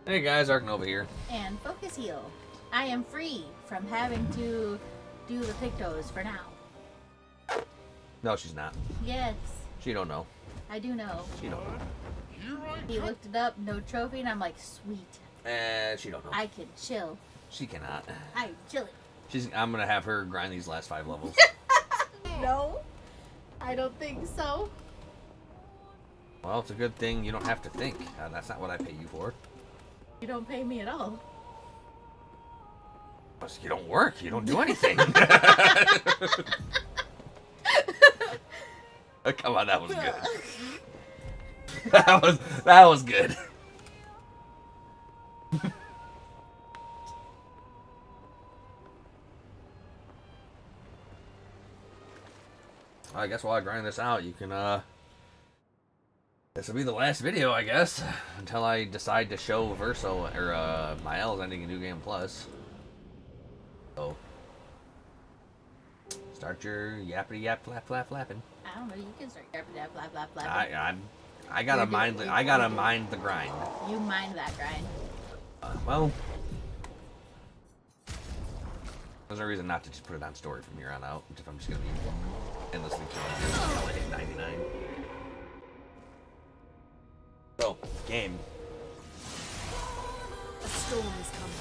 Hey guys, Arkanova here. And Focus Heal. I am free from having to do the pictos for now. No, she's not. Yes, She don't know. I do know. She don't know. He looked it up, no trophy, and I'm like, sweet. She don't know. I can chill. She cannot. I'm chilling. I'm gonna have her grind these last 5 levels. No, I don't think so. Well, it's a good thing you don't have to think. That's not what I pay you for. You don't pay me at all. Plus, you don't work. You don't do anything. Oh, come on, that was good. that was good. I guess while I grind this out, you can this will be the last video, I guess, until I decide to show Verso or Mael's ending a New Game Plus. So start your yappity yap flap flapping. I don't know. You can start flapping. I gotta mind the grind. You mind that grind. Well, there's no reason not to just put it on story from here on out. If I'm just gonna be endlessly killing until I hit 99. So, game. A storm is coming.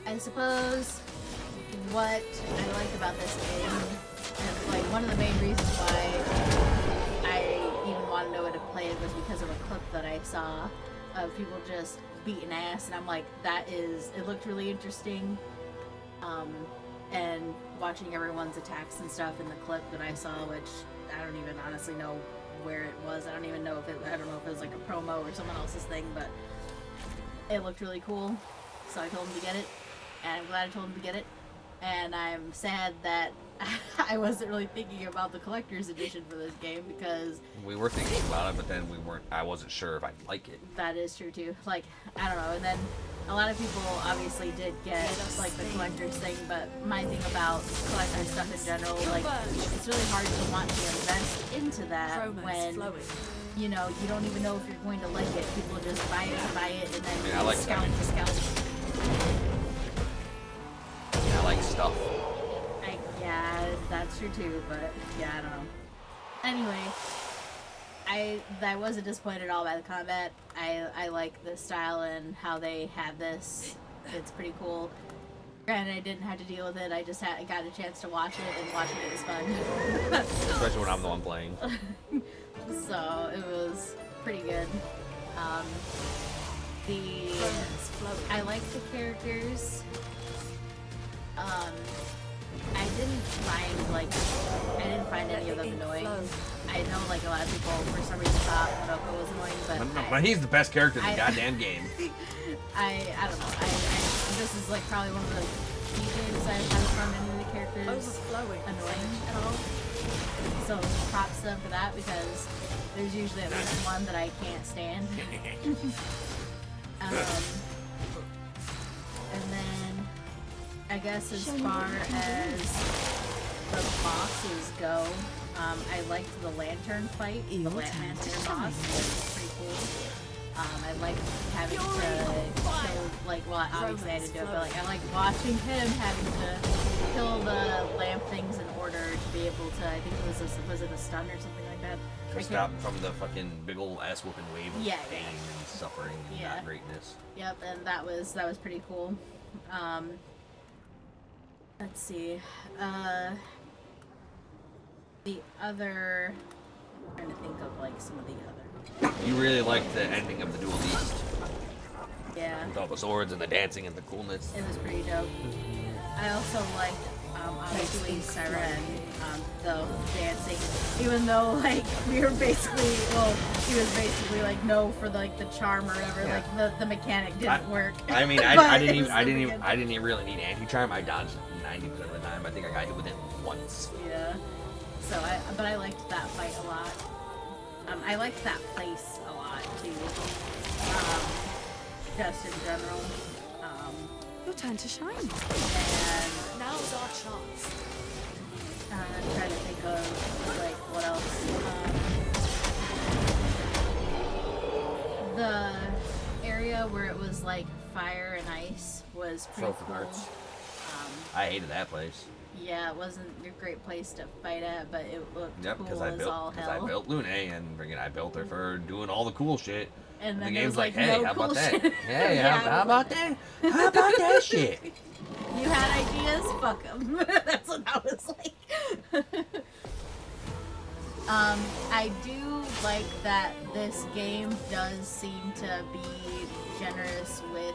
I suppose what I like about this game, and like one of the main reasons why I even want to know what to play it was because of a clip that I saw of people just beating ass, and I'm like, it looked really interesting. And watching everyone's attacks and stuff in the clip that I saw, which I don't even honestly know where it was. I don't know if it was like a promo or someone else's thing, but it looked really cool. So I told him to get it, and I'm glad I told him to get it. And I'm sad that I wasn't really thinking about the collector's edition for this game, because We were thinking about it, but then I wasn't sure if I'd like it. that is true too. Like, I don't know. And then a lot of people obviously did get like the collector's thing, but my thing about collector's stuff in general, like, it's really hard to want to invest into that when you know you don't even know if you're going to like it. People just buy it, and then I like scout. I like stuff. Yeah, that's true too, but yeah, I don't know. Anyway, I wasn't disappointed at all by the combat. I like the style and how they have this. It's pretty cool. Granted, I didn't have to deal with it. I just got a chance to watch it, and watching it was fun. Especially when I'm the one playing. So it was pretty good. I like the characters. I didn't find any of them annoying. I know like a lot of people for some reason thought Morocco was annoying, But he's the best character in the goddamn game. I don't know. This is like probably one of the few games I haven't found any of the characters annoying at all. So props to them for that, because there's usually at least one that I can't stand. And then I guess as far as the bosses go, I liked the lantern fight. The lantern boss was pretty cool. I liked having to kill, like, well, obviously I didn't do it, but like I like watching him having to kill the lamp things in order to be able to, I think it was it a stun or something like that? To stop from the fucking big ol' ass whooping wave of pain and suffering and not greatness. Yep, and that was pretty cool. Let's see. The other, I'm trying to think of like some of the other. You really liked the ending of the Duel Beast. Yeah. With all the swords and the dancing and the coolness. It was pretty dope. I also liked, obviously, Siren, the dancing. Even though, like, he was basically like, no for like the charm or whatever. Yeah. Like the mechanic didn't work. I mean, I didn't even really need anti-charm. I dodged 90% of the time. I think I got hit with it once. Yeah. So but I liked that fight a lot. I liked that place a lot too. Just in general. Your turn to shine. And Now's our chance. I'm trying to think of like what else. where it was like fire and ice was pretty Trophy cool. Hearts. I hated that place. Yeah, it wasn't a great place to fight at, but it looked Yep, cool because as all hell. I built Lune and friggin' I built her for doing all the cool shit. And then the there game's was, like, hey, no how cool about that? shit. Hey, Yeah, how about that? How about that shit? You had ideas? Fuck them. That's what I was like. I do like that this game does seem to be generous with,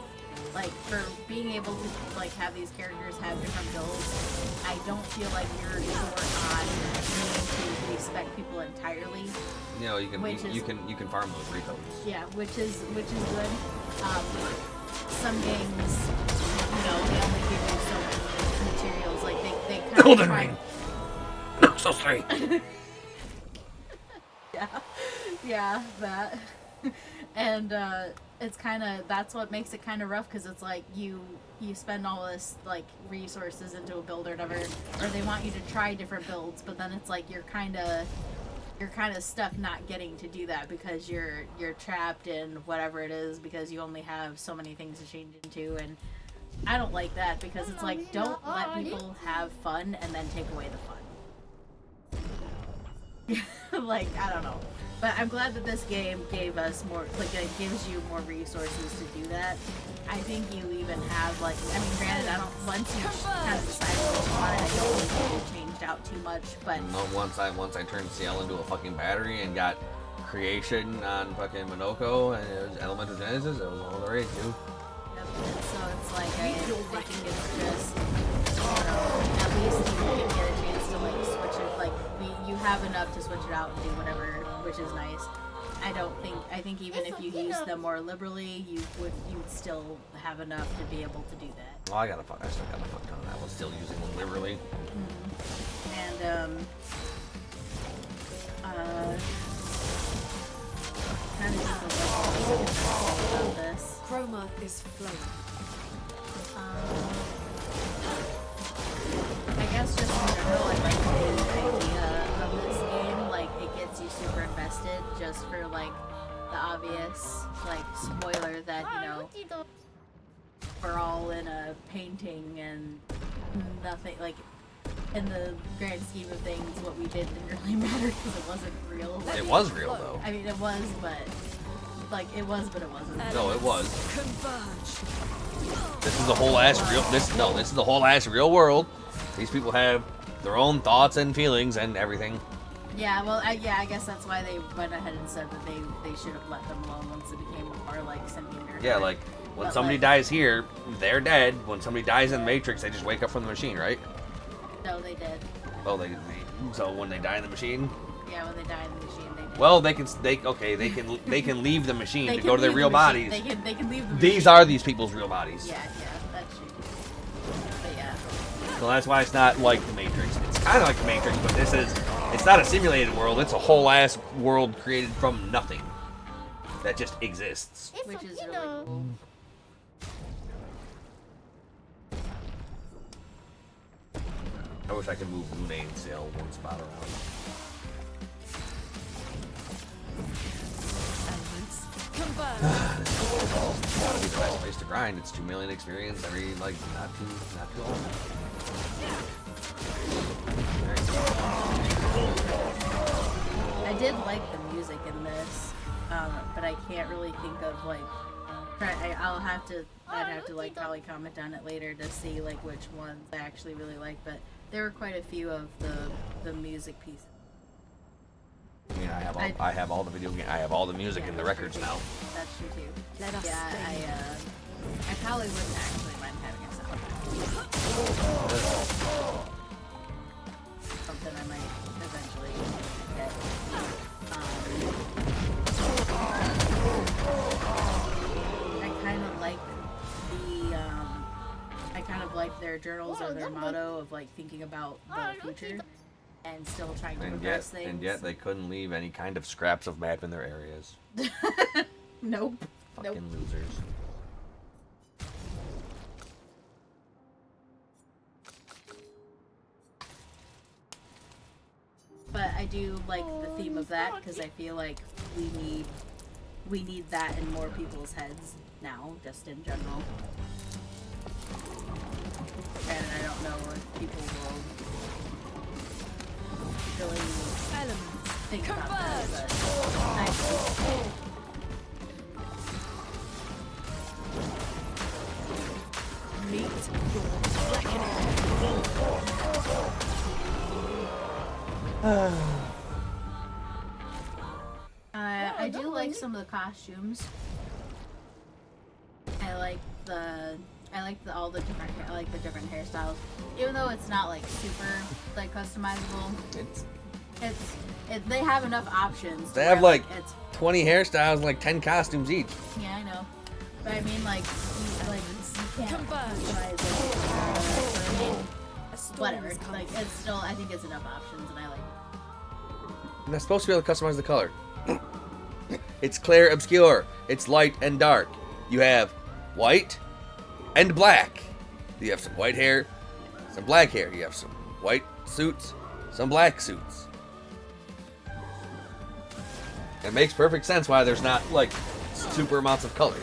like, for being able to, like, have these characters have different builds. I don't feel like you're short on needing to respect people entirely. You know, you Which can farm those recos. Yeah, which is good. Some games, you know, they only give you so many materials. Like they kind of Golden try. Ring. No, so straight. Yeah, that. And it's kind of, that's what makes it kind of rough, because it's like you spend all this like resources into a build or whatever, or they want you to try different builds, but then it's like you're kind of stuck not getting to do that because you're trapped in whatever it is, because you only have so many things to change into. And I don't like that, because it's like, don't let people have fun and then take away the fun. Like, I don't know. But I'm glad that this game gave us more, like, it gives you more resources to do that. I think you even have, like, I mean, granted, I don't, once you kind of decide what you want, I don't think it changed out too much, but... No, once I turned CL into a fucking battery and got creation on fucking Monoko and it was Elemental Genesis, it was all the rage, dude. Yep. And so it's like, I think it's just, you know, at least you can get a chance to, like, switch it, like, you have enough to switch it out and do whatever, which is nice. I think even if you use them more liberally, you'd still have enough to be able to do that. Well, I still got a fuck ton. I was still using them liberally. Mm-hmm. And kind of just about this. Chroma is flowing. I guess just in general, I like the idea of this game. Like, it gets you super invested just for, like, the obvious, like, spoiler that, you know, we're all in a painting and nothing, like, in the grand scheme of things, what we did didn't really matter because it wasn't real. It was real, though. I mean, it was, but, like, it was, but it wasn't. No, it was. Converge. This is the whole ass real. This is the whole ass real world. These people have their own thoughts and feelings and everything. Yeah, well, I guess that's why they went ahead and said that they should have let them alone once it became more like sentient. Yeah, like when But, somebody like, dies here, they're dead. When somebody dies in the Matrix, they just wake up from the machine, right? No, they did. Oh, so when they die in the machine, Yeah, when they die in the machine, they did. well, they can leave the machine to go to their real bodies. They can leave the These machine. are these people's real bodies. Yeah, that's true. But yeah. So that's why it's not like the Matrix. It's kind of like the Matrix, but it's not a simulated world. It's a whole ass world created from nothing that just exists. Which is really cool. I wish I could move Lune and sail one spot around. Elements. Converge. It's gotta be the best place to grind. It's 2 million experience every, like, not too long. I did like the music in this, but I can't really think of, like, I'd have to like probably comment on it later to see like which ones I actually really like, but there were quite a few of the music pieces. I mean, I have all the video game. I have all the music in the records now. That's true too. Let us Yeah, stay. I probably wouldn't actually mind having a soundtrack. Something I might eventually get. I kind of like their journals or their motto of like thinking about the future and still trying to progress things. And yet they couldn't leave any kind of scraps of map in their areas. Nope. Fucking losers. But I do like the theme of that because I feel like we need we need that in more people's heads now, just in general. And I don't know if people will really think about that, but I Meet your reckoning. I do like some of the costumes. I like all the different different hairstyles. Even though it's not like super like customizable, they have enough options. They have like it's 20 hairstyles and like 10 costumes each. yeah, I know. But I mean you can't customize it. Whatever. Like it's still I think it's enough options and I like it. And they're supposed to be able to customize the color. It's Clair, Obscur. It's light and dark. You have white and black. You have some white hair, some black hair. You have some white suits, some black suits. It makes perfect sense why there's not like super amounts of color.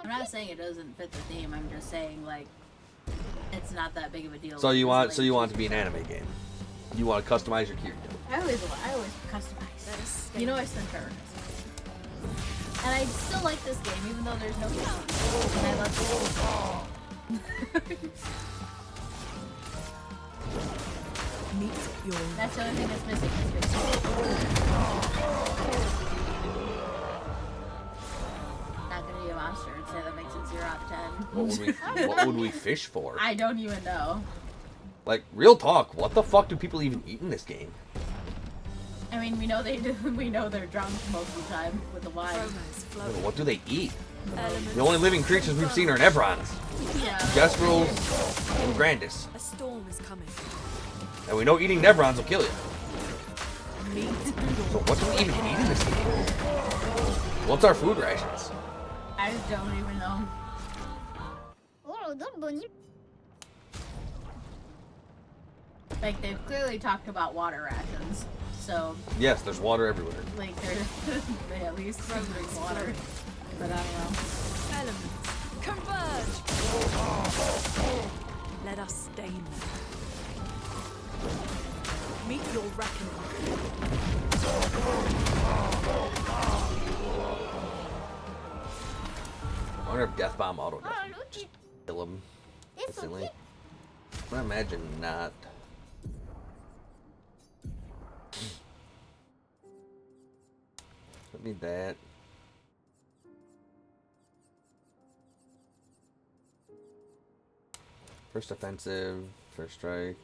I'm not saying it doesn't fit the theme. I'm just saying like it's not that big of a deal. So you want it to be an anime game. You want to customize your Kiryu. I always customize. You know I spend forever customizing. And I still like this game even though there's no cutscenes. And I love this. Meet your That's the only thing that's missing. Not gonna be a monster and say that makes it 0 out of 10. What would we fish for? I don't even know. Like, real talk, what the fuck do people even eat in this game? I mean, we know they do. We know they're drunk most of the time with the wine. What do they eat? The only living creatures we've seen are Nevrons, Yeah. Gestrels, and Grandis. a storm is coming. And we know eating Nevrons will kill you. Meet So what do we even eat in this game? What's our food rations? I don't even know. Like they've clearly talked about water rations, so Yes, there's water everywhere. like they at least drink water. But I don't know. elements converge. Let us stain them. Meet your reckoning. I wonder if Death Bomb auto just kill him instantly. I imagine not. Don't need that. First offensive, first strike.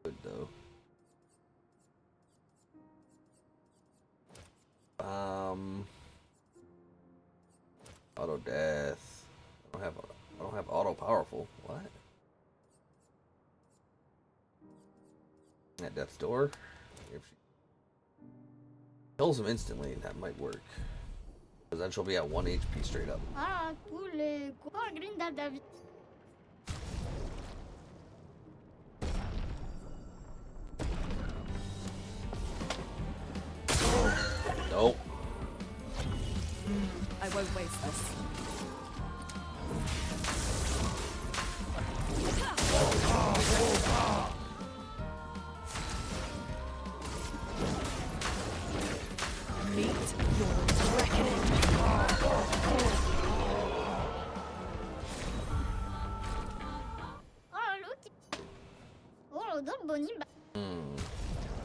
Good though. Auto death. I don't have auto powerful. What? At death's door. If she kills him instantly, that might work. Because then she'll be at 1 HP straight up. Nope. I won't waste this. Meet your reckoning.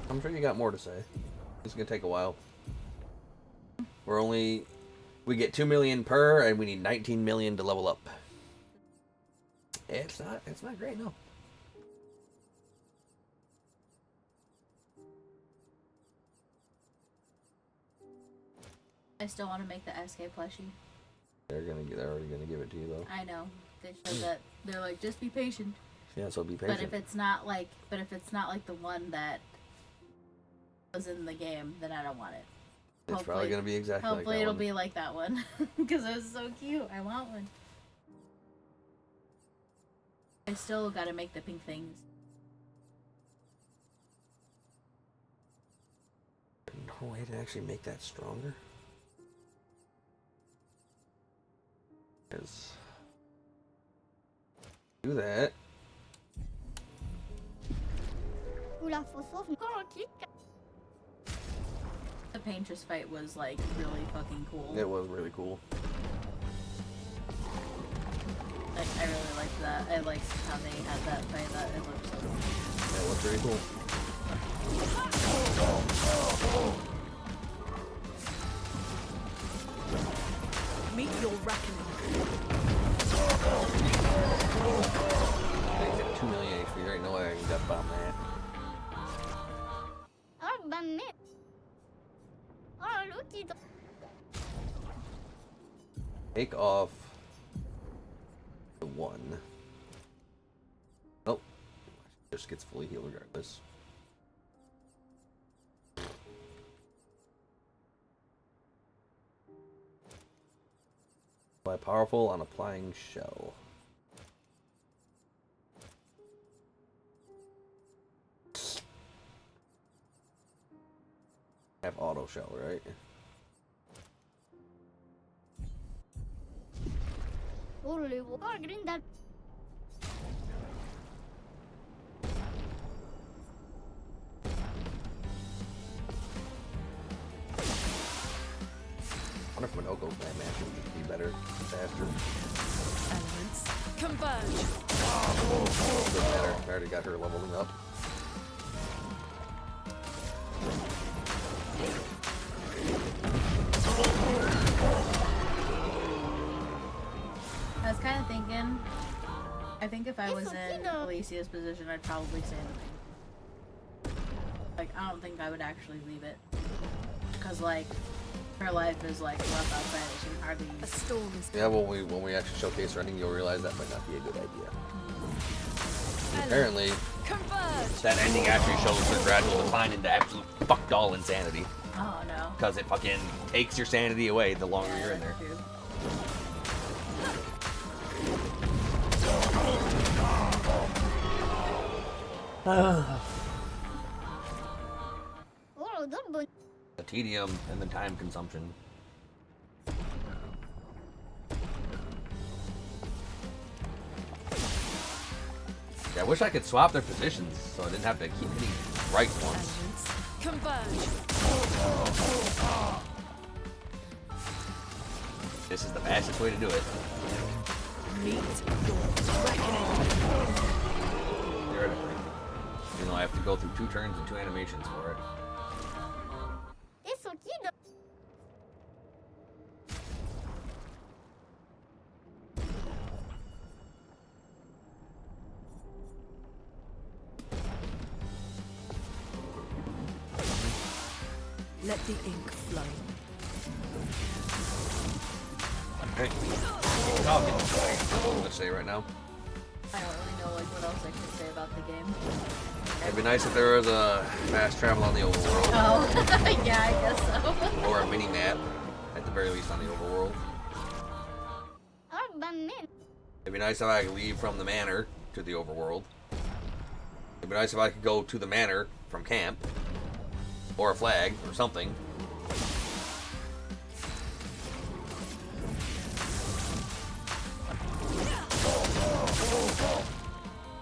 I'm sure you got more to say. It's gonna take a while. We get 2 million per, and we need 19 million to level up. It's not great, no. I still want to make the SK plushie. They're already gonna give it to you though. I know. They said that they're like, just be patient. Yeah, so be patient. But if it's not like the one that was in the game, then I don't want it. It's probably gonna be exactly like that Hopefully it'll one. be like that one. Because it was so cute. I want one. I still gotta make the pink things. No way to actually make that stronger. Because do that. The Paintress fight was like really fucking cool. It was really cool. Like, I really liked that. I liked how they had that fight. That it looked so cool. That was pretty cool. Meet your reckoning. He's at 2 million HP. There ain't no way I can death bomb that. Take off the one. Oh, just gets fully healed regardless. Apply powerful on applying shell. Have auto shell, right? I wonder if Minoko's that match would just be better, faster. Elements converge. Doesn't matter. I already got her leveling up. I was kind of thinking, I think if I was in Alicia's position, I'd probably say the thing. Like, I don't think I would actually leave it. Because, like, her life is, like, rough outside and she can hardly... A storm is Yeah, when we actually showcase her ending, you'll realize that might not be a good idea. Apparently, converge. that ending actually shows her gradual decline into absolute fucked all insanity. Oh, no. Because it fucking takes your sanity away the longer you're in there. True. The tedium and the time consumption. Yeah, I wish I could swap their positions so I didn't have to keep hitting right once. Elements converge. This is the fastest way to do it. Meet your reckoning. Theoretically. You know, I have to go through 2 turns and 2 animations for it. Let the ink flow. Hey, keep talking. That's what I'm gonna say right now. I don't really know, like, what else I could say about the game. It'd be nice if there was a fast travel on the overworld. Oh, yeah, I guess so. Or a mini map, at the very least, on the overworld. It'd be nice if I could leave from the manor to the overworld. It'd be nice if I could go to the manor from camp. Or a flag, or something.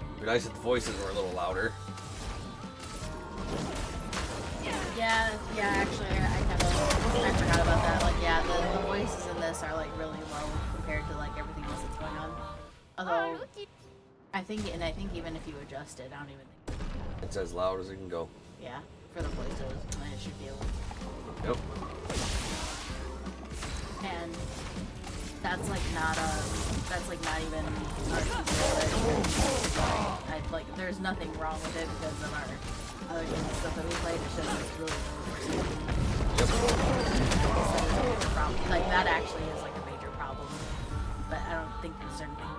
It'd be nice if the voices were a little louder. Yeah, actually, I forgot about that. Like, yeah, the voices in this are, like, really low compared to, like, everything else that's going on. Although, I think even if you adjust it, I don't even think... It's as loud as it can go. Yeah, for the voices, it should be able... Yep. And that's, like, not even like, there's nothing wrong with it because of our other games and stuff that we played. It's just, it's really low. Yep. It's a major problem. Like, that actually is, like, a major problem. But I don't think there's certain things...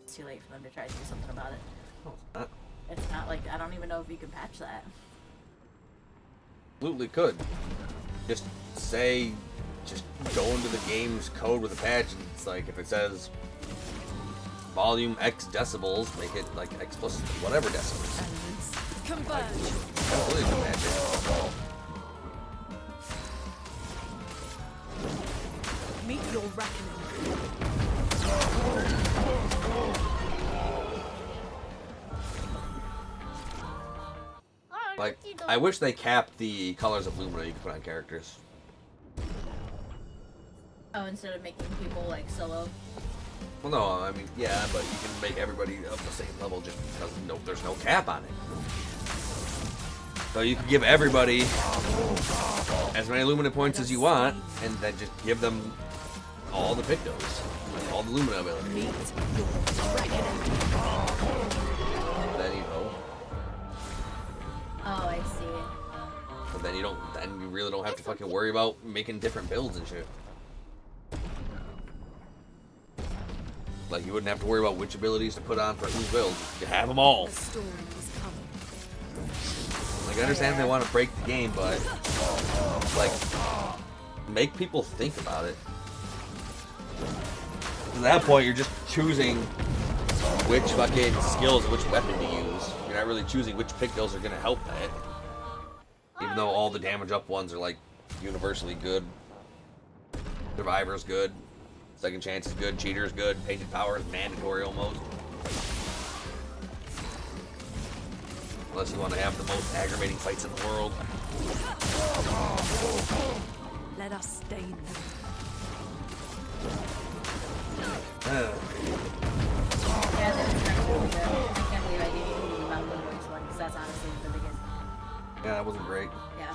It's too late for them to try to do something about it. No, it's not. It's not, like, I don't even know if you can patch that. absolutely could. Just say, just go into the game's code with a patch, and it's like, if it says volume X decibels, make it like X plus whatever decibels. Converge. Absolutely could patch it. Meet your reckoning. Like, I wish they capped the colors of Lumina you can put on characters. Oh, instead of making people like solo. Well, no, I mean, yeah, but you can make everybody of the same level just because there's no cap on it. So you can give everybody as many Lumina points as you want, and then just give them all the Pictos, all the Lumina abilities. Meet your reckoning. Then you know. Oh, I see. But then you really don't have to fucking worry about making different builds and shit. Like, you wouldn't have to worry about which abilities to put on for whose build. You have them all. The storm is coming. Like, I understand they want to break the game, but like, make people think about it. At that point, you're just choosing which fucking skills, which weapon to use. You're not really choosing which Pictos are going to help that. Even though all the damage up ones are like universally good. Survivor's good. Second chance is good. Cheater's good. Painted power is mandatory almost. Unless you want to have the most aggravating fights in the world. Let us stain them. Yeah, that was really good. I can't believe I didn't even think about the voice one, because that's honestly the biggest. Yeah, that wasn't great. Yeah,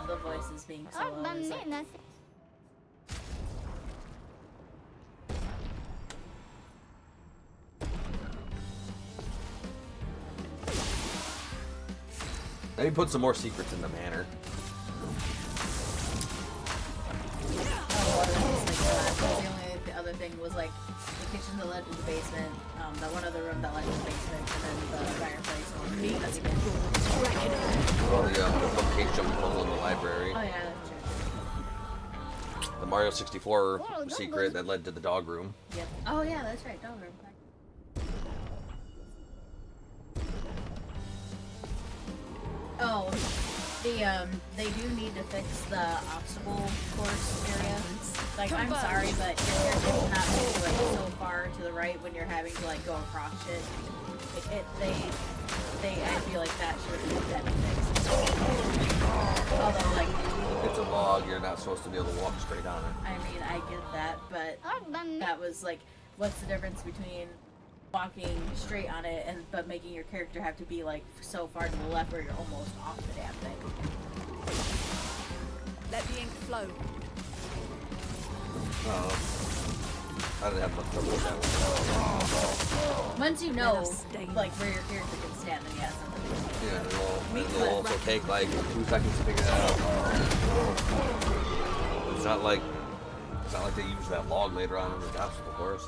the voices being so low is like, Maybe put some more secrets in the manor. The other thing was like the kitchen that led to the basement, that one other room that led to the basement, and then the fireplace. Meet That's your again. reckoning. Oh yeah, the bookcase jumping hole in the library. Oh yeah, that's true. The Mario 64 secret that led to the dog room. Yep. Oh yeah, that's right. Dog room. Oh, they do need to fix the obstacle course area. Like, I'm sorry, but your character cannot move like so far to the right when you're having to like go across shit. I feel like that should be fixed. Although, like, It's a log, you're not supposed to be able to walk straight on it. I mean, I get that, but that was like, what's the difference between walking straight on it but making your character have to be like so far to the left where you're almost off the damn thing? Let the ink flow. Oh. I didn't have much trouble with that one. Once you know, us stay. like, where your character can stand, then yeah, something. Yeah, it'll also take like 2 seconds to figure that out. It's not like they use that log later on in the obstacle course.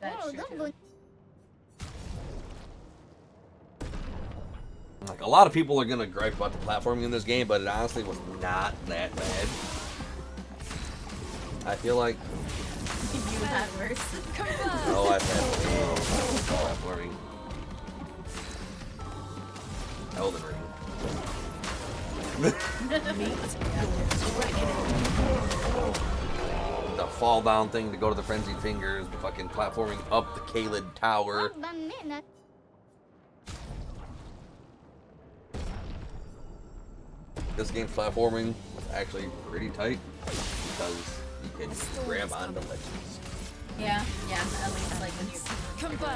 That's true too. Like, a lot of people are gonna gripe about the platforming in this game, but it honestly was not that bad. I feel like, You had worse. oh, I've had platforming. Elden Ring. The fall down thing to go to the Frenzied Fingers, the fucking platforming up the Kaled Tower. This game's platforming was actually pretty tight because you can grab onto ledges. Yeah, at least like when you Converge.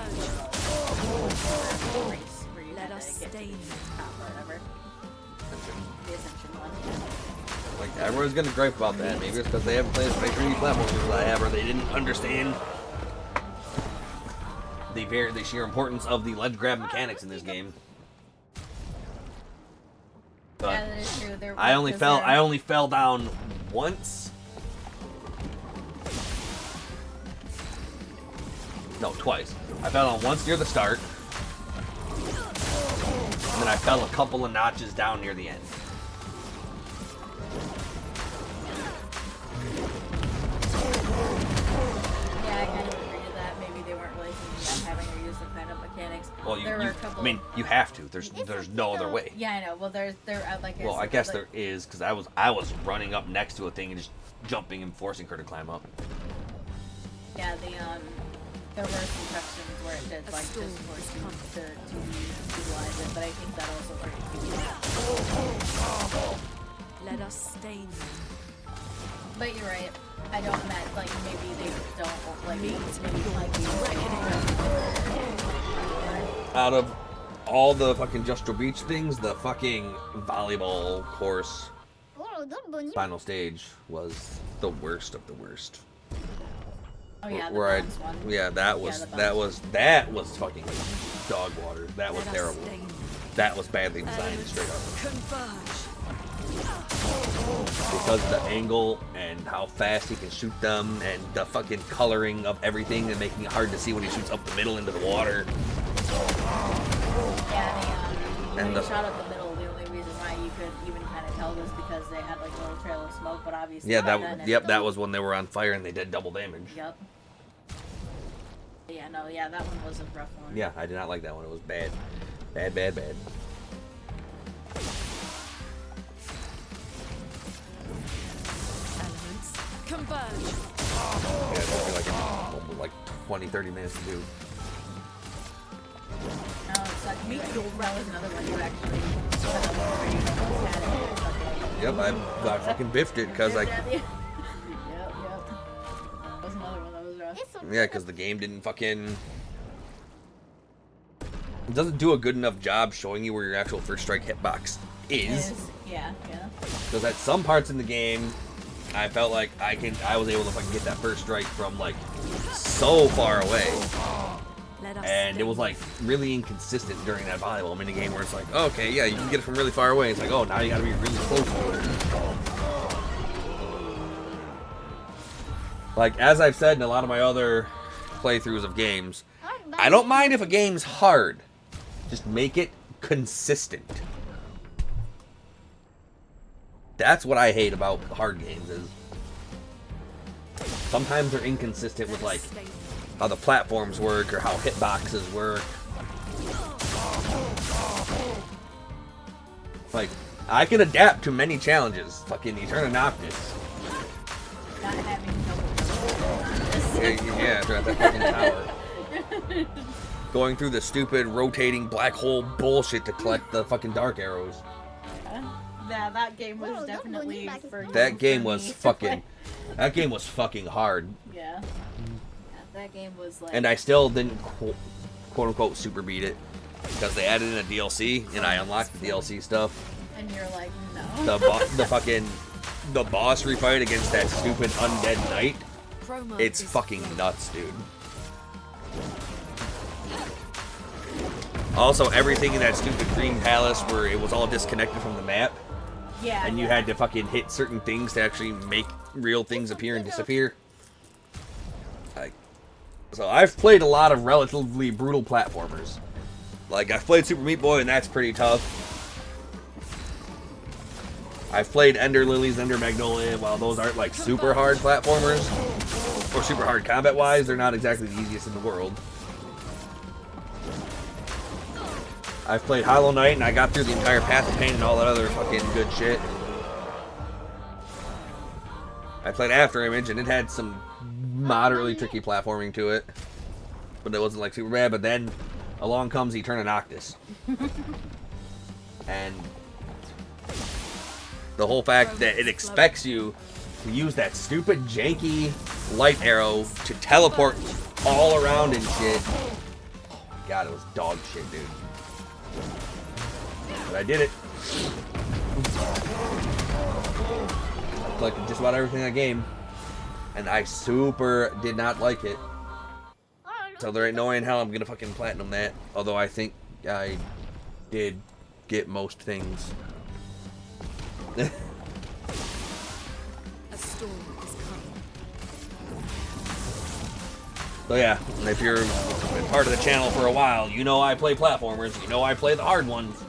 race where you Let had us to get to stay. the top or whatever. The Ascension one. Like, everyone's gonna gripe about that. Maybe it's because they haven't played as many 3D platformers as I have, or they didn't understand the sheer importance of the ledge grab mechanics in this game. But Yeah, that is true. I only fell down once. No, twice. I fell down once near the start, and then I fell a couple of notches down near the end. having her use the climb-up mechanics. Well, there were a couple. I mean, you have to. There's no other way. Yeah, I know. Well, like. Well, I guess there is, because I was running up next to a thing and just jumping and forcing her to climb up. Yeah, there were some sections where it did like just force you to utilize it, but I think that also worked. Let us stain them. But you're right. I don't imagine, like, maybe they don't, like, maybe Out of all the fucking Just Beach things, the fucking volleyball course final stage was the worst of the worst. Oh yeah, where I, one. yeah, that was fucking dog water. That was terrible. That was badly designed, straight up. Converge. Because of the angle and how fast he can shoot them and the fucking coloring of everything and making it hard to see when he shoots up the middle into the water. Yeah, when he shot up the middle, the only reason why you could even kind of tell was because they had like a little trail of smoke, but obviously that was when they were on fire and they did double damage. Yep. Yeah, no, yeah, that one was a rough one. Yeah, I did not like that one. It was bad. Bad. Converge. Yeah, it took me like 20-30 minutes to do. No, it's like that was another one you actually had it. Yep, I fucking biffed it because Yep. That was another one that was rough. yeah, because the game didn't fucking. It doesn't do a good enough job showing you where your actual first strike hitbox is. Yeah. Because at some parts in the game, I felt like I was able to fucking get that first strike from like so far away, and it was like really inconsistent during that volleyball minigame where it's like, oh, okay, yeah, you can get it from really far away. It's like, oh, now you got to be really close to it. Like as I've said in a lot of my other playthroughs of games, I don't mind if a game's hard, just make it consistent. That's what I hate about hard games is sometimes they're inconsistent with like how the platforms work or how hitboxes work. Like I can adapt to many challenges. Fucking Eterna Noctis. Not having double. Yeah, at that fucking tower. Going through the stupid rotating black hole bullshit to collect the fucking dark arrows. Yeah, that game was definitely for you. That game was fucking hard. Yeah, that game was like. And I still didn't quote unquote super beat it because they added in a DLC and I unlocked the DLC stuff. And you're like, no. The boss refight against that stupid undead knight. It's fucking nuts, dude. Also, everything in that stupid green palace where it was all disconnected from the map. Yeah. And you had to fucking hit certain things to actually make real things appear and disappear. So I've played a lot of relatively brutal platformers. Like, I've played Super Meat Boy, and that's pretty tough. I've played Ender Lilies, Ender Magnolia, while those aren't, like, super hard platformers, or super hard combat-wise, they're not exactly the easiest in the world. I've played Hollow Knight, and I got through the entire Path of Pain and all that other fucking good shit. I played After Image, and it had some moderately tricky platforming to it. But it wasn't, like, super bad. But then, along comes Eterna Noctis. And the whole fact that it expects you to use that stupid, janky light arrow to teleport all around and shit. Oh my god, it was dog shit, dude. But I did it. I collected just about everything in that game. And I super did not like it. So there ain't no way in hell I'm gonna fucking platinum that. Although I think I did get most things. A storm is coming. So yeah, if you've been part of the channel for a while, you know I play platformers, you know I play the hard ones,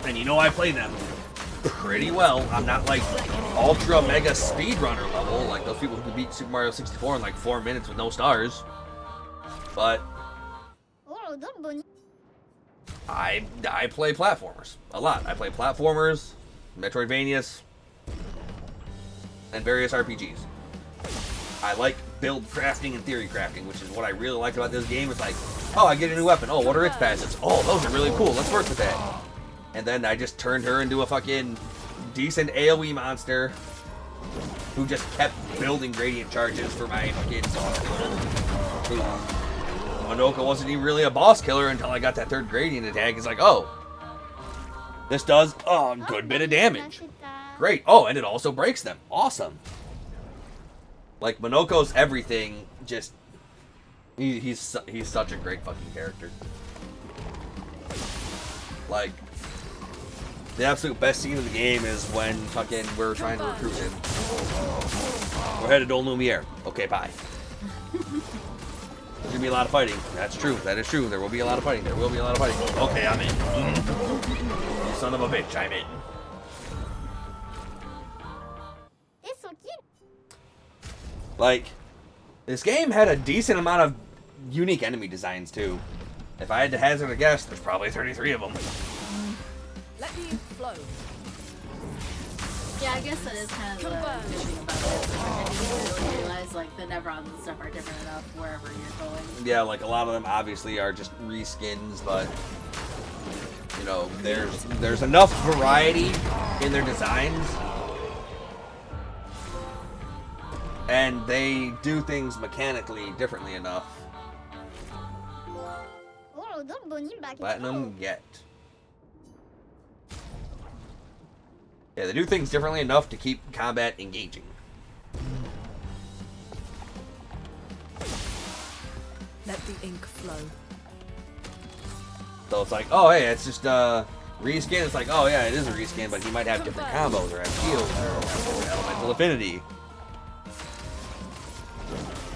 and you know I play them pretty well. I'm not like ultra mega speedrunner level, like those people who beat Super Mario 64 in like 4 minutes with no stars. But I play platformers a lot. I play platformers, Metroidvanias, and various RPGs. I like build crafting and theory crafting, which is what I really like about this game. It's like, oh, I get a new weapon. Oh, what are its passives? Oh, those are really cool. Let's work with that. And then I just turned her into a fucking decent AoE monster who just kept building gradient charges for my fucking boss killer. Madoka wasn't even really a boss killer until I got that third gradient attack. It's like, oh, this does a good bit of damage. Great. Oh, and it also breaks them. Awesome. Like, Monoko's everything, just... He's such a great fucking character. Like, the absolute best scene of the game is when fucking we're trying to recruit him. We're headed to Old Lumiere. Okay, bye. There's gonna be a lot of fighting. That's true. That is true. There will be a lot of fighting. There will be a lot of fighting. Okay, I'm in. You son of a bitch, I'm in. Like, this game had a decent amount of unique enemy designs, too. If I had to hazard a guess, there's probably 33 of them. Let me flow. Yeah, I guess that is kind of the good thing about it. Like, I didn't really realize, like, the Nevrons and stuff are different enough wherever you're going. Yeah, like, a lot of them obviously are just reskins, but, you know, there's enough variety in their designs. And they do things mechanically differently enough. Platinum yet. Yeah, they do things differently enough to keep combat engaging. Let the ink flow. So it's like, oh hey, it's just reskin. It's like, oh yeah, it is a reskin, but he might have different combos or have shields or have elemental affinity.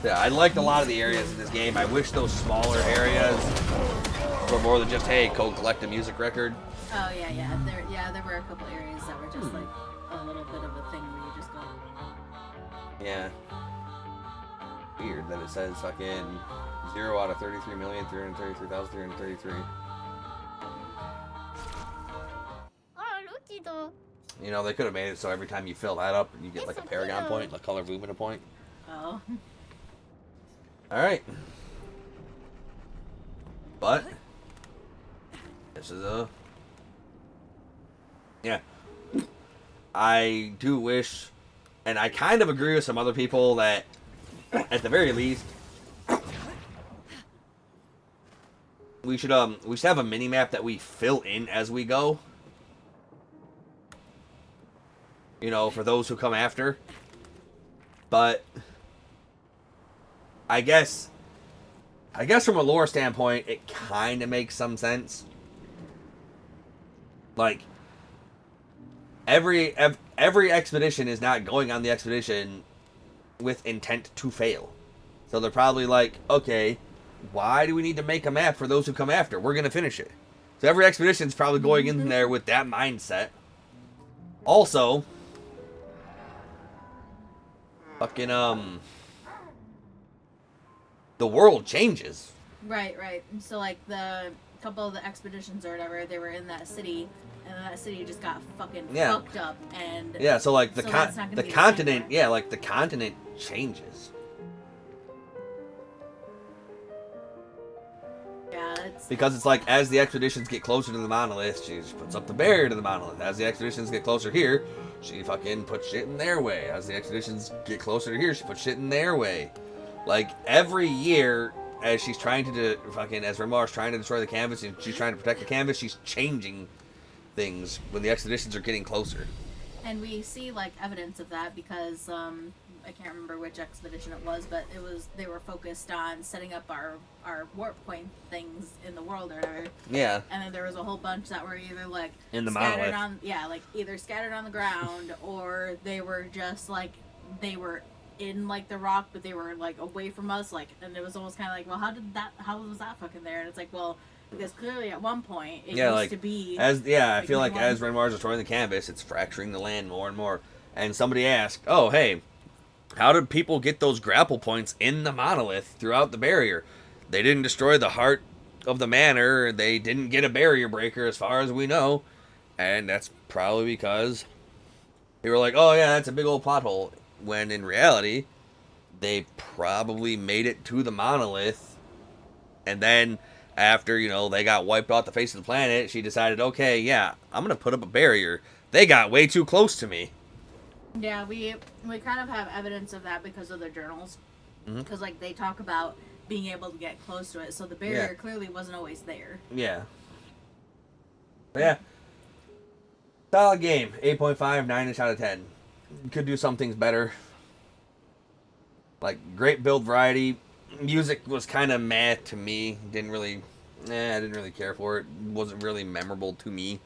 Yeah, I liked a lot of the areas in this game. I wish those smaller areas were more than just, hey, go collect a music record. Oh, yeah. There were a couple areas that were just, like, a little bit of a thing where you just go... Yeah. Weird that it says fucking 0 out of 33,333,333. You know, they could have made it so every time you fill that up, you get, like, a Paragon point, like Color Lumina point. Oh. Alright. But this is yeah. I do wish, and I kind of agree with some other people that at the very least we should have a mini map that we fill in as we go. You know, for those who come after. But I guess from a lore standpoint, it kind of makes some sense. Like, every expedition is not going on the expedition with intent to fail. So they're probably like, okay, why do we need to make a map for those who come after? We're going to finish it. So every expedition is probably going in there with that mindset. Also, fucking, the world changes. Right. So, like, the couple of the expeditions or whatever, they were in that city, and then that city just got fucking fucked up, and... Yeah, so, like, the continent, yeah, like, the continent changes. Yeah, it's... Because it's like, as the expeditions get closer to the monolith, she just puts up the barrier to the monolith. As the expeditions get closer here, she fucking puts shit in their way. As the expeditions get closer to here, she puts shit in their way. Like, every year, as she's trying to as Remar's trying to destroy the canvas and she's trying to protect the canvas, she's changing things when the expeditions are getting closer. And we see, like, evidence of that because, I can't remember which expedition it was, but they were focused on setting up our warp point things in the world or whatever. Yeah. And then there was a whole bunch that were either, like, in the scattered monolith. either scattered on the ground or they were just, like, they were in, like, the rock, but they were, like, away from us, like, and it was almost kind of like, well, how was that fucking there? And it's like, well, because clearly at one point it used to be I feel like as Renmar's destroying the canvas, it's fracturing the land more and more. And somebody asked, oh, hey, how did people get those grapple points in the monolith throughout the barrier? They didn't destroy the heart of the manor, they didn't get a barrier breaker as far as we know. And that's probably because they were like, oh yeah, that's a big old plot hole. When in reality, they probably made it to the monolith. And then after, they got wiped off the face of the planet, she decided, okay, yeah, I'm going to put up a barrier. They got way too close to me. Yeah, we kind of have evidence of that because of their journals. Because, like, they talk about being able to get close to it. So the barrier clearly wasn't always there. Yeah. But yeah. Solid game. 8.5, 9-ish out of 10. Could do some things better. Like, great build variety. Music was kind of meh to me. I didn't really care for it. Wasn't really memorable to me.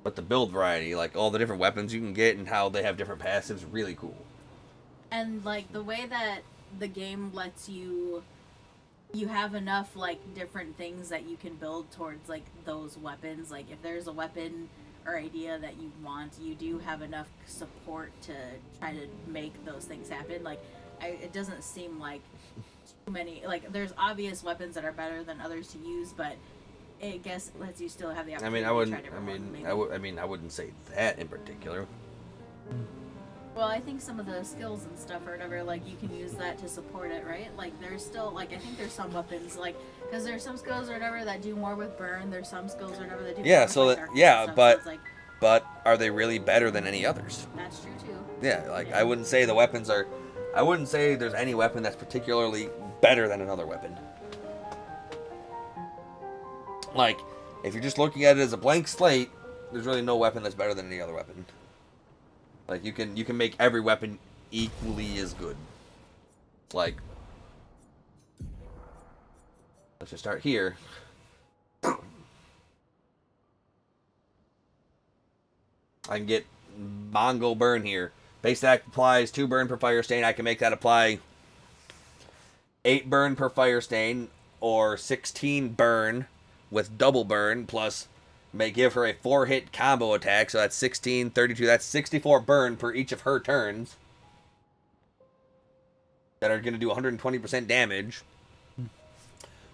But the build variety, like all the different weapons you can get and how they have different passives, really cool. And, like, the way that the game lets you have enough, like, different things that you can build towards, like, those weapons. Like, if there's a weapon or idea that you want, you do have enough support to try to make those things happen. Like, it doesn't seem like too many, like, there's obvious weapons that are better than others to use, but it guess lets you still have the opportunity to try different ones. I wouldn't say that in particular. Well, I think some of the skills and stuff or whatever, like, you can use that to support it, right? Like, there's still, like, I think there's some weapons, like, because there's some skills or whatever that do more with burn, there's some skills or whatever that do more with darkness but, so like, but are they really better than any others? That's true, too. Yeah, like, I wouldn't say the weapons are, I wouldn't say there's any weapon that's particularly better than another weapon. Like, if you're just looking at it as a blank slate, there's really no weapon that's better than any other weapon. Like, you can make every weapon equally as good. Like, let's just start here. I can get Mongol Burn here. Base attack applies 2 burn per fire stain. I can make that apply 8 burn per fire stain, or 16 burn with double burn, plus may give her a 4-hit combo attack, so that's 16, 32, that's 64 burn per each of her turns. That are going to do 120% damage.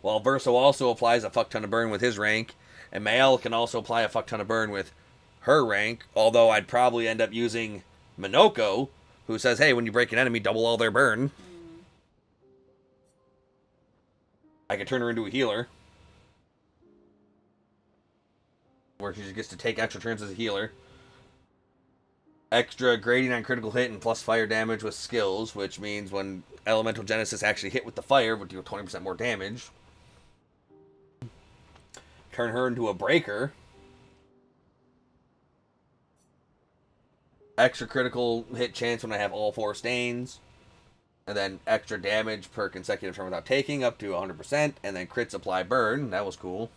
While Verso also applies a fuck ton of burn with his rank, and Mael can also apply a fuck ton of burn with her rank, although I'd probably end up using Minoko, who says, hey, when you break an enemy, double all their burn. I could turn her into a healer, where she just gets to take extra turns as a healer. Extra grading on critical hit and plus fire damage with skills, which means when Elemental Genesis actually hit with the fire, would do 20% more damage. Turn her into a breaker. Extra critical hit chance when I have all 4 stains. And then extra damage per consecutive turn without taking, up to 100%. And then crits apply burn. That was cool.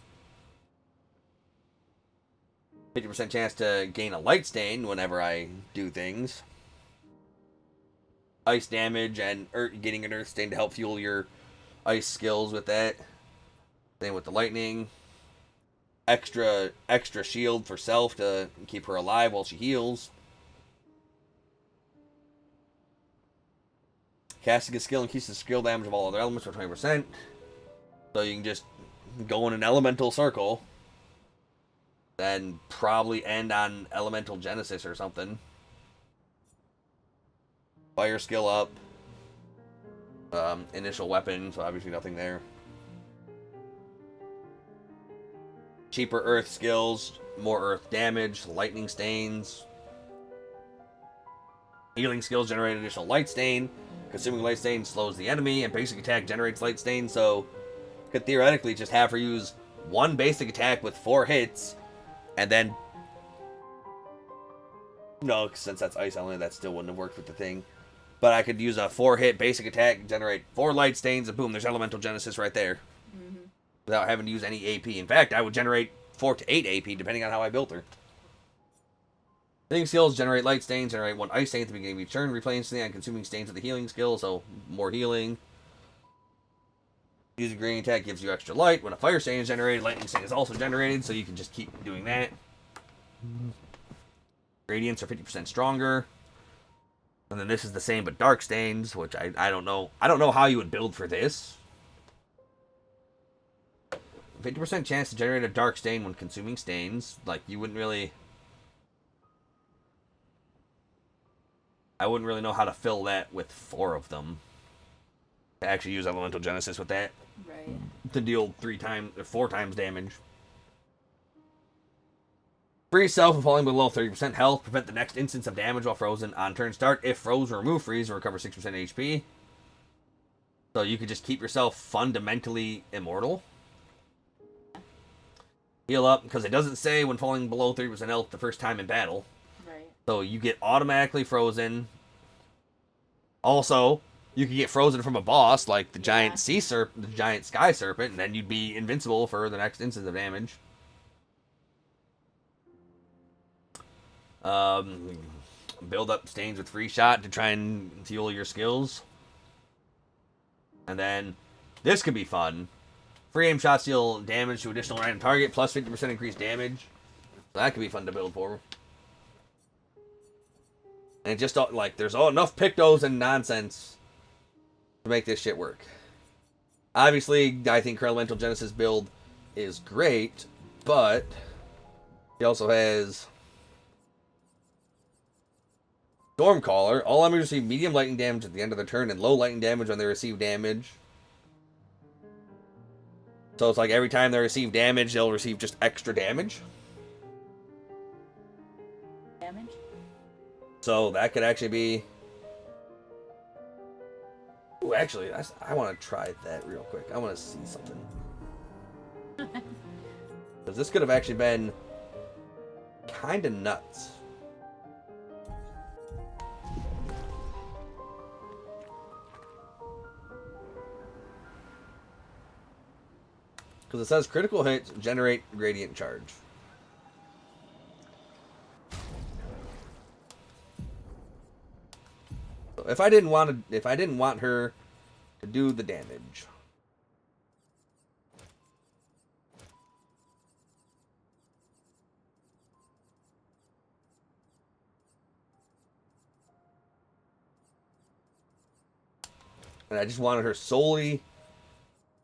50% chance to gain a light stain whenever I do things. Ice damage and getting an earth stain to help fuel your ice skills with that. Same with the lightning. Extra shield for self to keep her alive while she heals. Casting a skill increases the skill damage of all other elements by 20%. So you can just go in an elemental circle. Then probably end on Elemental Genesis or something. Fire skill up. Initial weapon, so obviously nothing there. Cheaper earth skills, more earth damage, lightning stains. Healing skills generate additional light stain. Consuming light stain slows the enemy, and basic attack generates light stain, so could theoretically just have her use 1 basic attack with 4 hits. And then, no, since that's ice element, that still wouldn't have worked with the thing. But I could use a 4-hit basic attack, generate 4 light stains, and boom, there's Elemental Genesis right there. Mm-hmm. Without having to use any AP. In fact, I would generate 4 to 8 AP, depending on how I built her. Healing skills generate light stains, generate 1 ice stain at the beginning of each turn, replay instantly on consuming stains of the healing skill, so more healing. Using green attack gives you extra light. When a fire stain is generated, lightning stain is also generated, so you can just keep doing that. Gradients are 50% stronger. And then this is the same but dark stains, which I don't know. I don't know how you would build for this. 50% chance to generate a dark stain when consuming stains. Like, you wouldn't really... I wouldn't really know how to fill that with 4 of them. To actually use Elemental Genesis with that. Right. To deal 4 times damage. Freeze self when falling below 30% health. Prevent the next instance of damage while frozen on turn start. If froze, remove freeze and recover 6% HP. So you could just keep yourself fundamentally immortal. Heal up, because it doesn't say when falling below 30% health the first time in battle. Right. So you get automatically frozen. Also, you could get frozen from a boss like the giant the giant sky serpent, and then you'd be invincible for the next instance of damage. Build up stains with free shot to try and fuel your skills. And then this could be fun. Free aim shots deal damage to additional random target plus 50% increased damage. So that could be fun to build for. And it just like there's enough pictos and nonsense to make this shit work. Obviously, I think her Elemental Genesis build is great, but he also has Stormcaller. All enemies receive medium lightning damage at the end of the turn and low lightning damage when they receive damage. So it's like every time they receive damage, they'll receive just extra damage. Damage? So that could actually be... Ooh, actually, I want to try that real quick. I want to see something. Because this could have actually been kind of nuts. Because it says critical hits generate gradient charge. So if I didn't want her to do the damage, and I just wanted her solely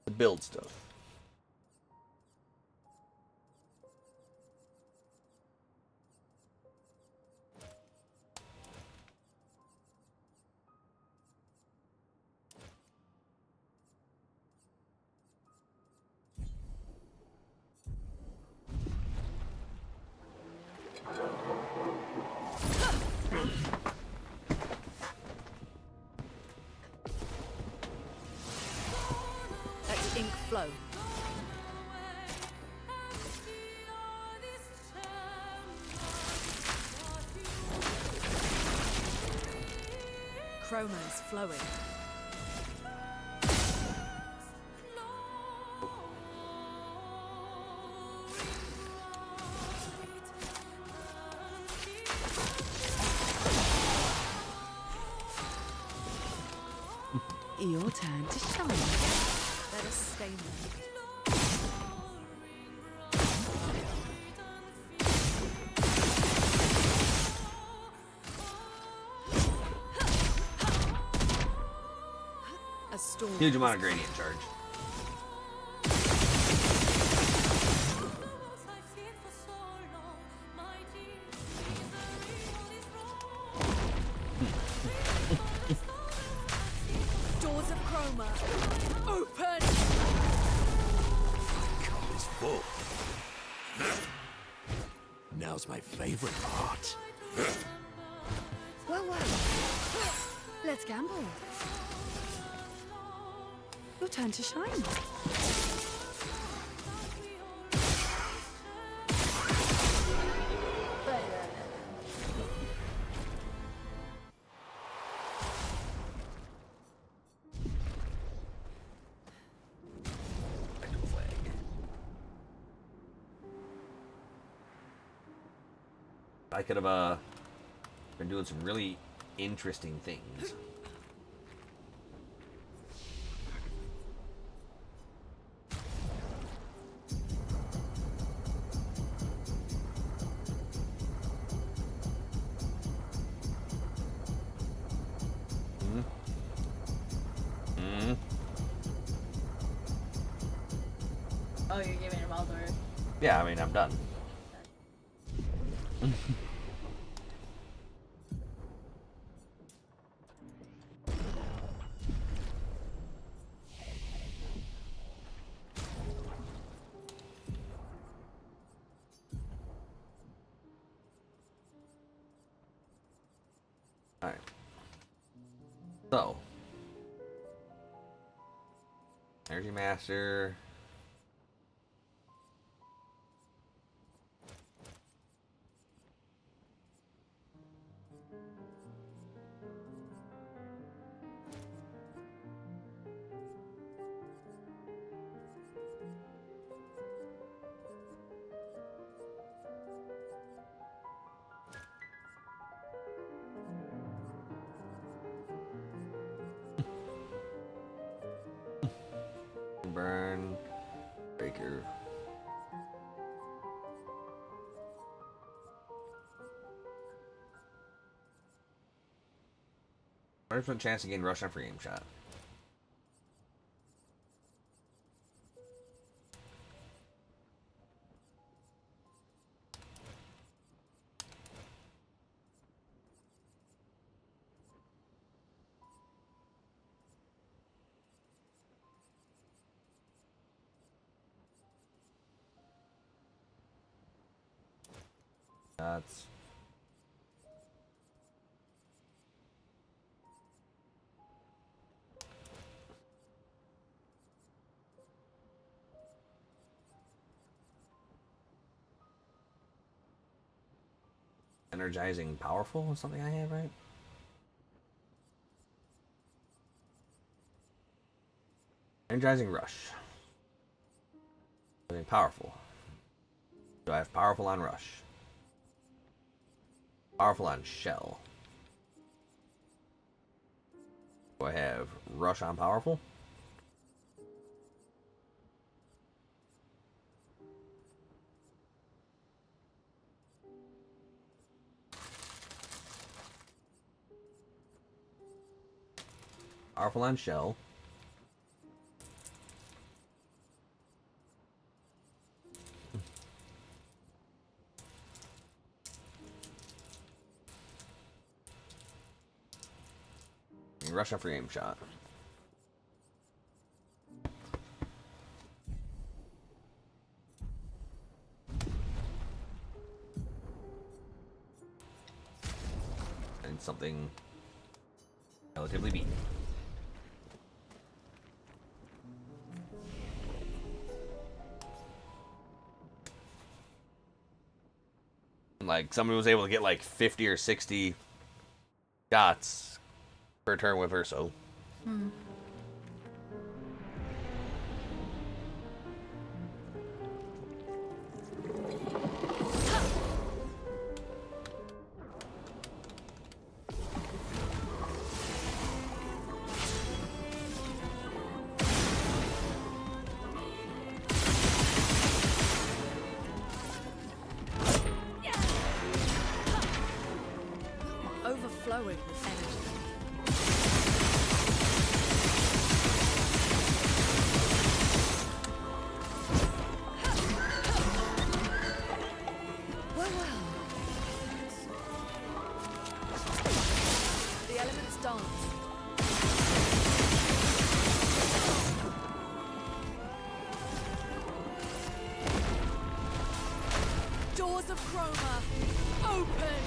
to build stuff. Let ink flow. Chroma is flowing. Your turn to shine. Let us stain them. A storm. Huge amount of gradient charge. Doors of chroma. Open! Cup is full. Now's my favorite part. Well, let's gamble. Your turn to shine. I could have been doing some really interesting things. Oh, you're giving him all the... Yeah, I mean, I'm done. Alright. So. Energy Master. Burn. Breaker. 100% chance to gain rush on free aim shot. That's energizing powerful is something I have, right? Energizing rush. Something powerful. Do I have powerful on rush? Powerful on shell. Do I have rush on powerful? Powerful on shell. Rush on free aim shot. And something relatively beat. Like somebody was able to get like 50 or 60 shots per turn with Verso. Overflowing with energy. Well, well. The elements dance. Doors of chroma, open!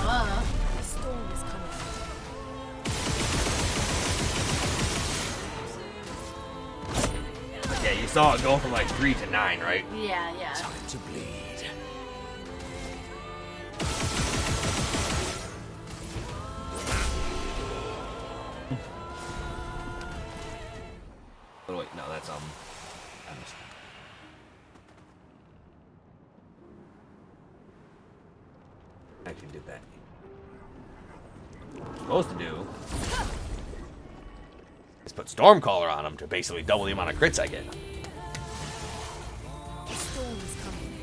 The storm is coming. Yeah, you saw it go from like 3 to 9, right? Yeah, yeah. Time to bleed. Oh wait, no, that's I actually did that. What I'm supposed to do is put Stormcaller on him to basically double the amount of crits I get. The storm is coming.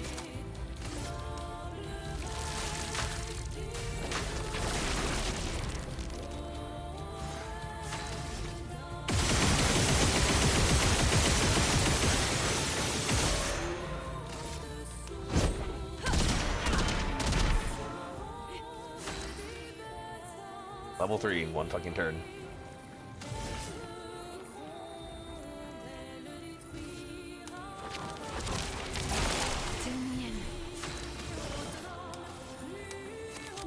Level 3 in one fucking turn. Zoom me in.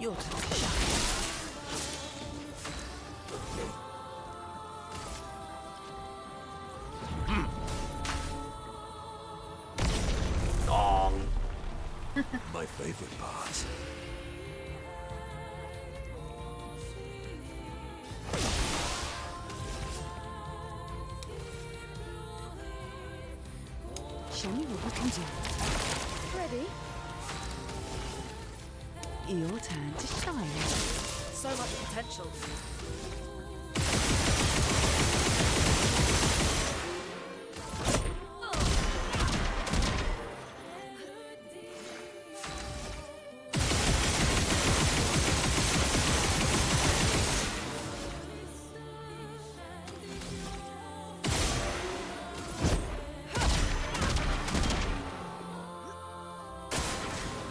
Your turn to shine. Dong. My favorite part. Show me what you can do. Ready? Your turn to shine. So much potential.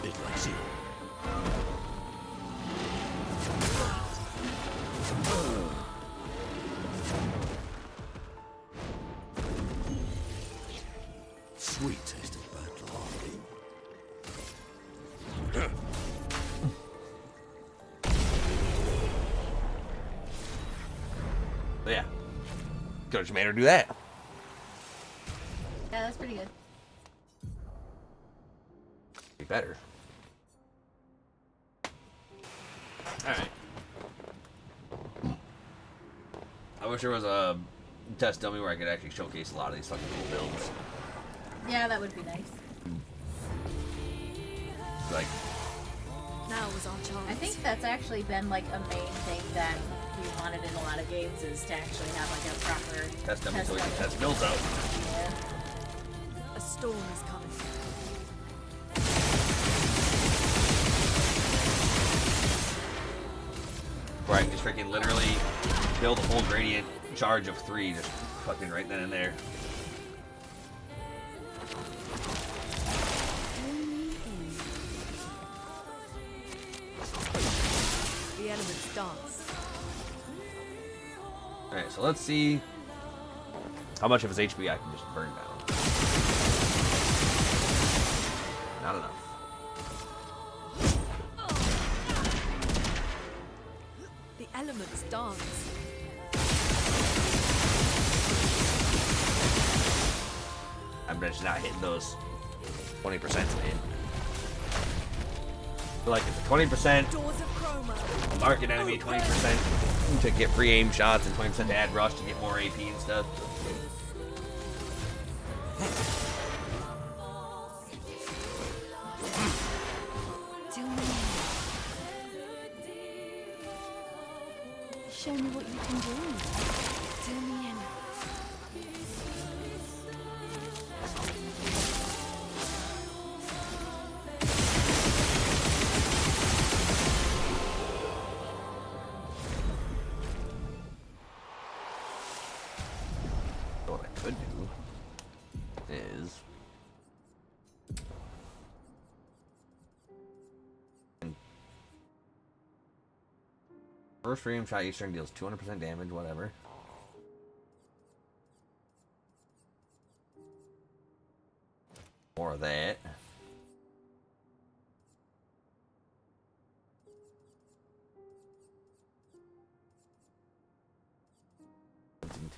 It likes you. Sweet taste of battle. But yeah. Could have just made her do that. Yeah, that's pretty good. Be better. Alright. I wish there was a test dummy where I could actually showcase a lot of these fucking cool builds. Yeah, that would be nice. Like, Now was our chance. I think that's actually been like a main thing that we wanted in a lot of games is to actually have like a proper test dummy so we can dummy. test builds out. Yeah. A storm is coming. Where I can just freaking literally build a full gradient charge of 3 just fucking right then and there. The elements dance. Alright, so let's see how much of his HP I can just burn down. Not enough. The elements dance. I'm just not hitting those 20% in. So like it's a 20% Doors of chroma. mark an enemy, 20% to get free aim shots, and 20% to add rush to get more AP and stuff. Zoom me in. Show me what you can do. Zoom me in. What I could do is first free aim shot each turn deals 200% damage, whatever. More of that.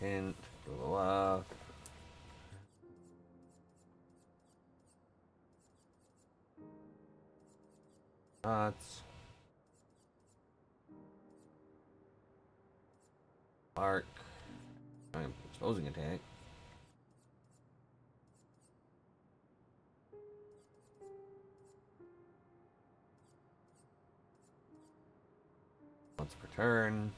Tint, blah blah blah. Shots. Arc. Exposing attack. Once per turn.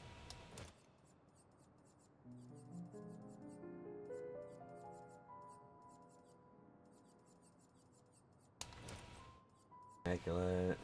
Immaculate.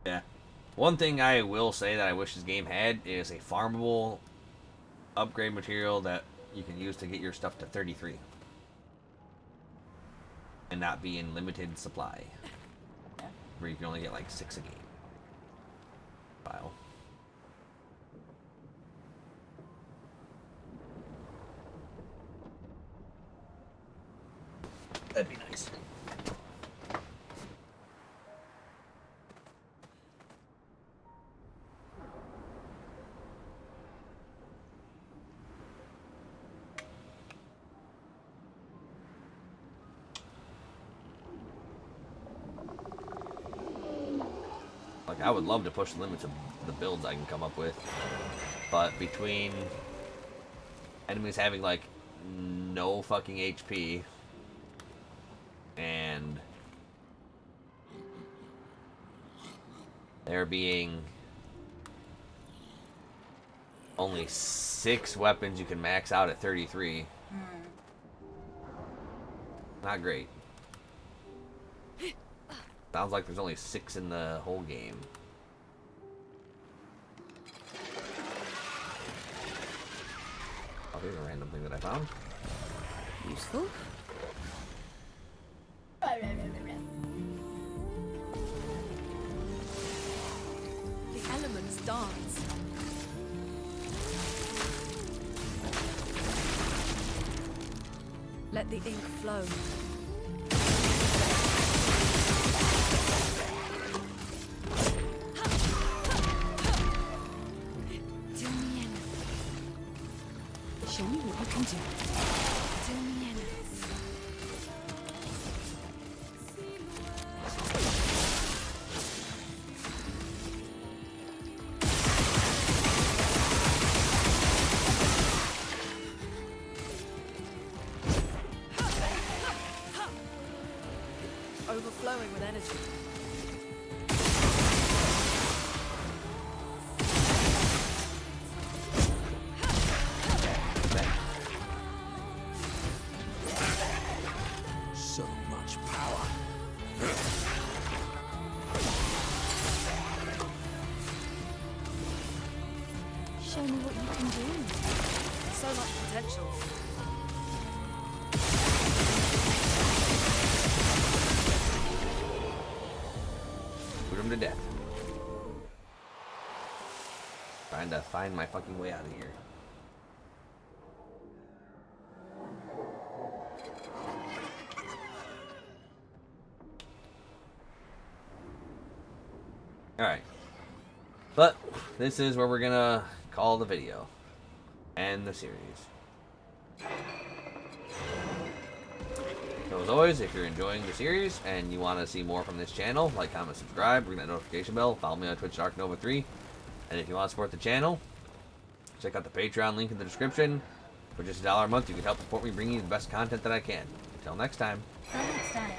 Yeah. One thing I will say that I wish this game had is a farmable upgrade material that you can use to get your stuff to 33. And not be in limited supply. Where you can only get like 6 a game. File. That'd be nice. Like, I would love to push the limits of the builds I can come up with. But between enemies having, like, no fucking HP and there being only 6 weapons you can max out at 33. Not great. Sounds like there's only 6 in the whole game. Oh, here's a random thing that I found. Useful. The elements dance. Let the ink flow. Do me in. Show me what you can do. Do me in. Overflowing with energy. So much power. Show me what you can do. So much potential. Put him to death. Trying to find my fucking way out of here. Alright. But this is where we're gonna call the video. And the series. So as always, if you're enjoying the series and you want to see more from this channel, like, comment, subscribe, ring that notification bell, follow me on Twitch, DarkNova3. And if you want to support the channel, check out the Patreon link in the description. For just $1 a month, you can help support me bringing you the best content that I can. Until next time. Till next time.